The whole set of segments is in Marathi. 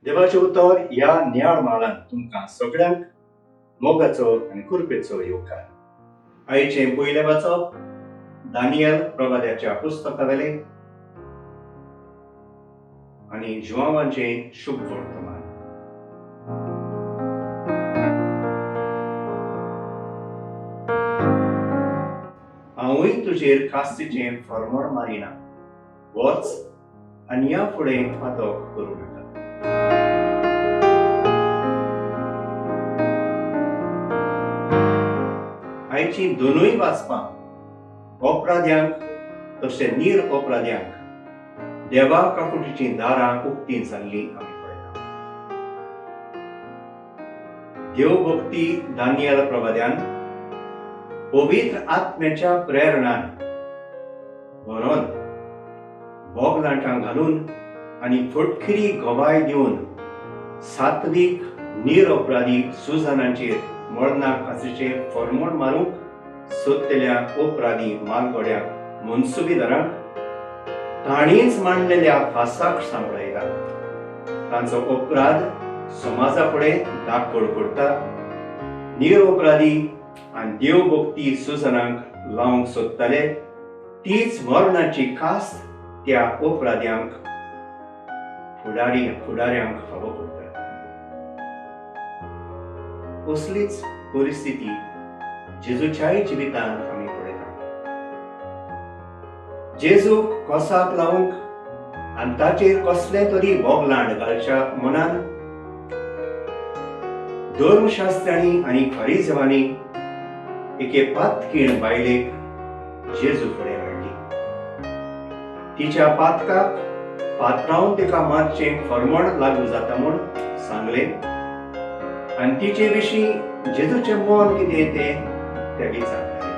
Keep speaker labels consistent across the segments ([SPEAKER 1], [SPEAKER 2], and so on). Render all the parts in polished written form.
[SPEAKER 1] देवाचें उतर ह्या नियाळ माळान तुमकां सगळ्यांक मोगाचो आनी कृपेचो येवकार. आयचें पयलें वाचप दानियल प्रवाद्याच्या पुस्तकावेलें आनी जुवांवाचें शुभ वर्तमान. हांवूय तुजेर कास्तीचें फर्मोण मारिना. वच आनी ह्या फुडें पातक करूं नाका. आयचीं दोनूय वाचपां अपराध्यांक तशें नीर अपराध्यांक देवा काकुटीचीं दारां उक्तीं जाल्लीं आमी पळयता. देवभक्ती दानियल प्रवाद्यान पवित्र आत्म्याच्या प्रेरणान बरोवन बोगलांटां घालून आनी फटकिरी गवाय दिवन सात्वीक निरअपराधी सुजानांचेर मरणाक कासीचें फर्मोण मारूंक सोदलेल्या अपराधी मालगड्याक मनसुबेदारांक ताणींच मांडलेल्या फासाक सांपळयता. तांचो अपराध समाजा फुडें दाखोड करता. निरअपराधी आनी देवभक्ती सुजानांक लावंक सोदताले तीच मरणाची कास्त त्या अपराध्यांक फुडाऱ्यांक फावो करता. असलीच परिस्थिती जेजूच्याय जिवितांत आमी पळयता. जेजूक कोसाक लावंक आनी ताचेर कसलें तरी बोगलांड घालच्या मनान धर्मशास्त्रांनी आनी फरिसांवांनी एके पातकीण बायलेक जेजू फुडें हाडली. तिच्या पातकाक पात्रावन तिका मारचें फर्मोण लागू जाता म्हूण सांगलें आनी तिचे विशीं जेजूचें मोल कितें तें विचारताले.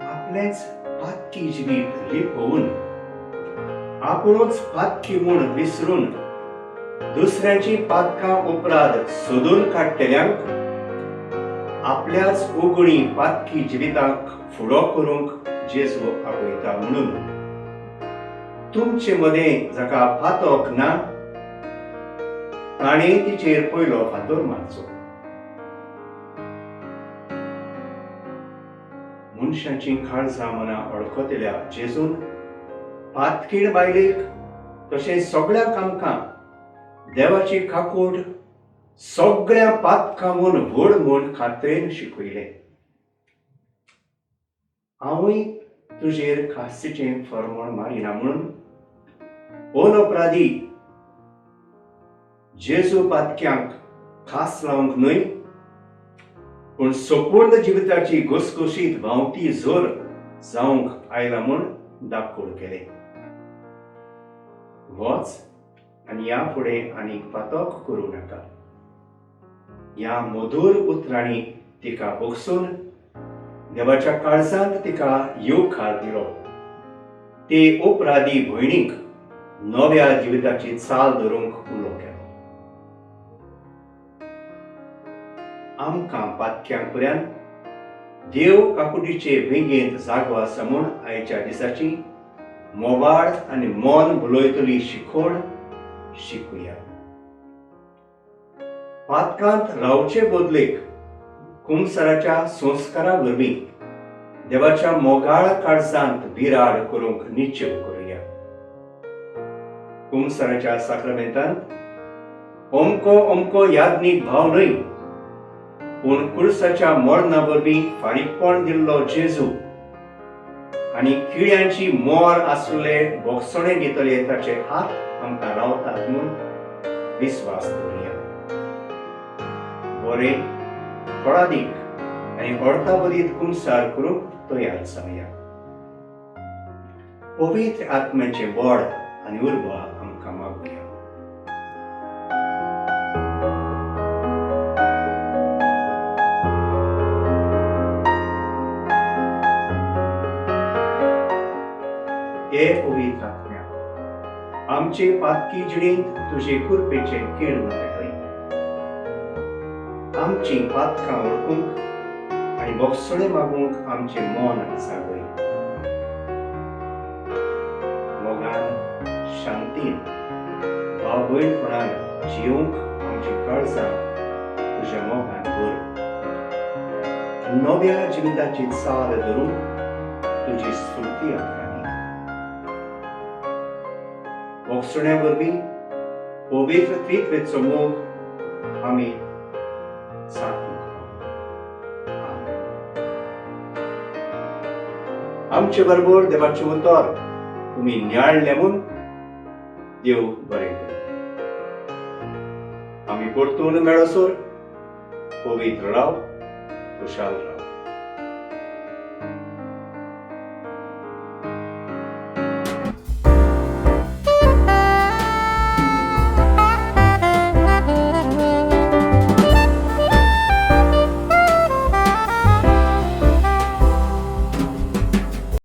[SPEAKER 1] आपलेंच पातकी जिवीत लिपोवन आपुणूच पातकी म्हूण विसरून दुसऱ्यांची पातकां अपराध सोदून काडटल्यांक आपल्याच उगणी पातकी जिविताक फुडो करूंक जेजू आपयता. म्हणून तुमचे मदें जाका पातक ना ताणें तिचेर पयलो फातर मारचो. मनशांची काळजां मनां अडखतल्या जेजून पातकीण बायलेक तशेंच सगळ्या आमकां देवाची काकूट सगळ्या पातकां म्हूण व्हड म्हूण खात्रेन शिकयलें. हांवूय तुजेर कास्तीचें फर्मोण मारिना म्हणून अनअपराधी जेजू पातक्यांक खास लावंक न्हय पूण संपूर्ण जिविताची घुसघुशीत भावती जोर जावंक आयला म्हूण दाखोड केलें. वच आनी ह्या फुडें आनीक पातक करूं नाका. ह्या मधुर उतरांनी तिका भोगसून देवाच्या काळजांत तिका येवकार दिलो. ते अपराधी भयणीक नव्या जिविताची चाल धरूंक उलो केलो. आमकां पातक्यांक पर्यंत देव काकुटीचे वेगेंत जागो आसा म्हूण आयच्या दिसाची मोवाळ आनी मोन भुलयतली शिखोड शिकुया. पातकांत रावचे बदलेक कुंसाराच्या संस्कारा वरवीं देवाच्या मोगाळ काळजांत बिराड करूंक निश्चय करुया. कुंसाराच्या साक्रमेंतांत अमको याज्ञीक भाव न्हय पूण कुळसाच्या मरणा वरवीं फारीकपण दिल्लो जेजू आनी किड्यांची मोर आसले बोगसणे दितले ताचे हात आमकां रावतात म्हूण विस्वास दवरुया. बरें फळादीक आनी अर्दाबरीत कुंसार करूंक तयार जावया. पवित्र आत्म्याचें बळ आनी उर्बा आमकां मागुया. हे पवित्र आत्म्या, आमचे पातकी जिणेंत तुजे कृपेचें किरण पेटय. आमची पातकां वळखूंक आनी बोगसणे मागूंक आमचें मन जागय. मोगान भयणपणान जियोंक आमची काळजां तुज्या मोगान भर. नव्या जिविताची चाल धरून तुजी स्तुती आमकां वक्सुण्या वरवीं पवित्र त्रित्वेचो मोग आमी साथूंक आमेन. आमचे बरोबर देवाचे उतर तुमी न्याळले म्हूण देव बरें करूं. आमी परतून मेळसर पवित्र राव, खुशाल राव.